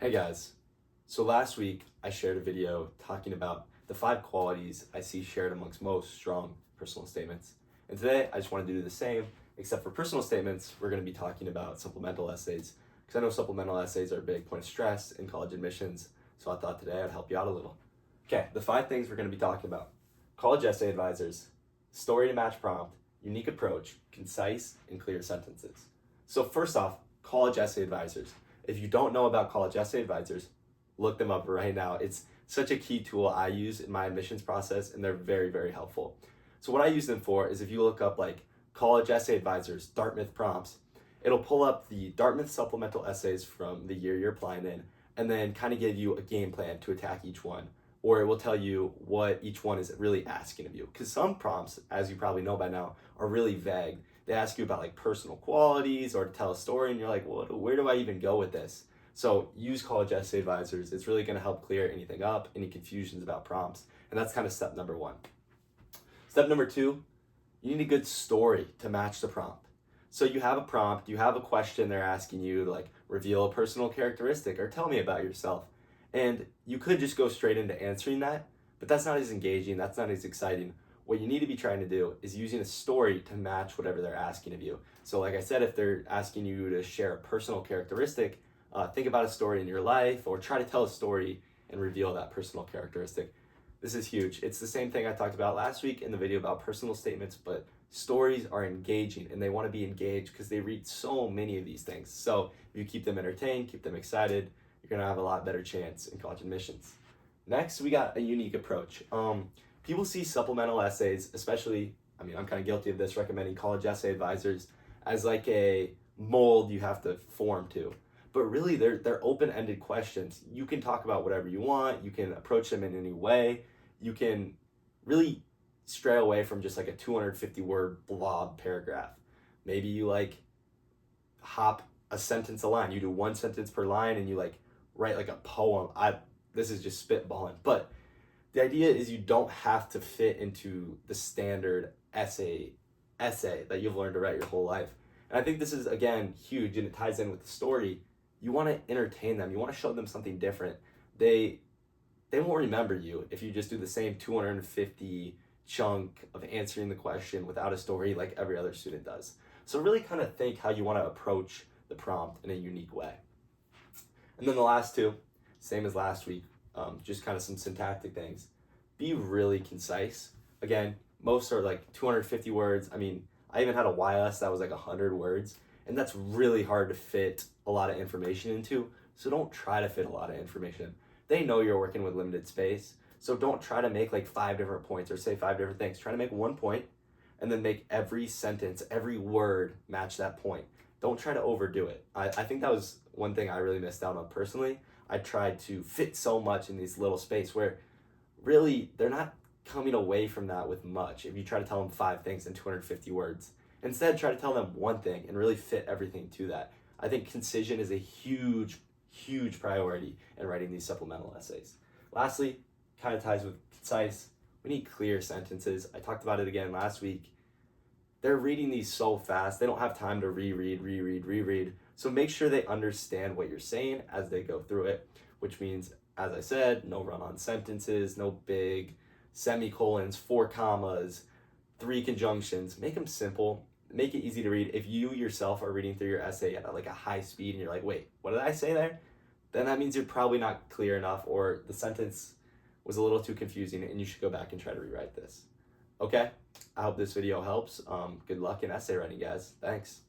Hey guys, so last week I shared a video talking about the 5 qualities I see shared amongst most strong personal statements. And today I just want to do the same, except for personal statements, we're going to be talking about supplemental essays. Because I know supplemental essays are a big point of stress in college admissions, so I thought today I'd help you out a little. Okay, the 5 things we're going to be talking about: college essay advisors, story to match prompt, unique approach, concise and clear sentences. So first off, college essay advisors. If you don't know about college essay advisors, look them up right now. It's such a key tool I use in my admissions process, and they're very, very helpful. So what I use them for is if you look up like college essay advisors, Dartmouth prompts, it'll pull up the Dartmouth supplemental essays from the year you're applying in, and then kind of give you a game plan to attack each one. Or it will tell you what each one is really asking of you. Because some prompts, as you probably know by now, are really vague. They ask you about like personal qualities or to tell a story, and you're like, well, where do I even go with this? So use college essay advisors. It's really going to help clear anything up, any confusions about prompts. And that's kind of step number 1. Step number 2, you need a good story to match the prompt. So you have a prompt, you have a question they're asking you to like reveal a personal characteristic or tell me about yourself. And you could just go straight into answering that, but that's not as engaging, that's not as exciting. What you need to be trying to do is using a story to match whatever they're asking of you. So like I said, if they're asking you to share a personal characteristic, think about a story in your life or try to tell a story and reveal that personal characteristic. This is huge. It's the same thing I talked about last week in the video about personal statements, but stories are engaging and they want to be engaged because they read so many of these things. So if you keep them entertained, keep them excited, you're going to have a lot better chance in college admissions. Next, we got a unique approach. People see supplemental essays, especially, I'm kind of guilty of this, recommending college essay advisors as like a mold you have to form to. But really, they're open-ended questions. You can talk about whatever you want. You can approach them in any way. You can really stray away from just like a 250-word blob paragraph. Maybe you like hop a sentence a line. You do 1 sentence per line and you like write like a poem. This is just spitballing, but the idea is you don't have to fit into the standard essay that you've learned to write your whole life. And I think this is, again, huge, and it ties in with the story. You want to entertain them. You want to show them something different. They won't remember you if you just do the same 250 chunk of answering the question without a story like every other student does. So really kind of think how you want to approach the prompt in a unique way. And then the last 2, same as last week, just kind of some syntactic things. Be really concise. Again, most are like 250 words. I even had a YS that was like 100 words, and that's really hard to fit a lot of information into. So don't try to fit a lot of information. They know you're working with limited space, so don't try to make like 5 different points or say 5 different things. Try to make 1 point and then make every sentence, every word match that point. Don't try to overdo it. I think that was one thing I really missed out on personally. I tried to fit so much in these little space where really they're not coming away from that with much if you try to tell them 5 things in 250 words. Instead, try to tell them 1 thing and really fit everything to that. I think concision is a huge, huge priority in writing these supplemental essays. Lastly, kind of ties with concise, we need clear sentences. I talked about it again last week. They're reading these so fast, they don't have time to reread. So make sure they understand what you're saying as they go through it, which means, as I said, no run-on sentences, no big semicolons, 4 commas, 3 conjunctions. Make them simple, make it easy to read. If you yourself are reading through your essay at like a high speed and you're like, wait, what did I say there? Then that means you're probably not clear enough or the sentence was a little too confusing and you should go back and try to rewrite this. Okay, I hope this video helps. Good luck in essay writing, guys. Thanks.